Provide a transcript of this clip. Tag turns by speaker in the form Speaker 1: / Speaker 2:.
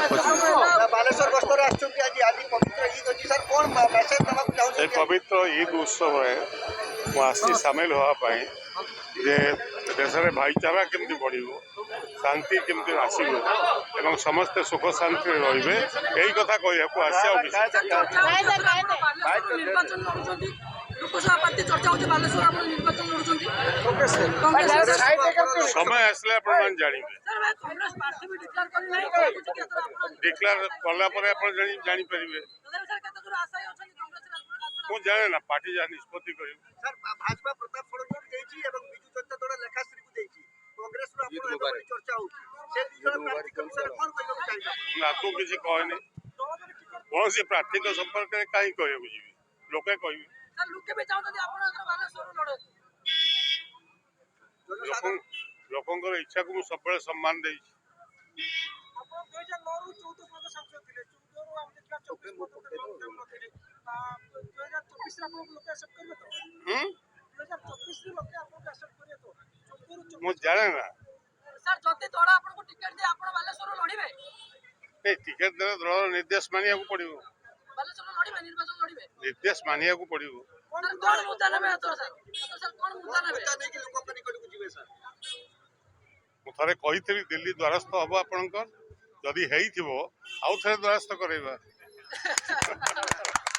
Speaker 1: बालेश्वर गस्तर आज पवित्र ईद अच्छी सर कौन मेसेज देवाक चाहूँ
Speaker 2: पवित्र ईद उत्सव मुझे सामिल होगापाई जे देश में भाईचारा केमती बढ़ शांति केमती आसव एवं समस्ते सुख शांति रे यही कथा कहूँ समय आसले आप जानवे डिक्लेयर कलापर जापर मुझे जाने ना पार्टी जहाँ निष्पत्ति कर
Speaker 1: भाजपा प्रताप षडंगी बिजु जनता दल लेखाश्री को कांग्रेस चर्चा
Speaker 2: आपको किसी कहनी कौन सी प्रार्थी संपर्क में कहीं कह लोके कह लोकंर इच्छा को मुझे सब सम्मान दे मुझे जाने ना टिकेट दे दल निर्देश मानिया पड़ो निर्देश मानिया पड़ो थे कही दिल्ली द्वारस्थ हम आपणकर जदि आउ थे द्वारस्थ करवा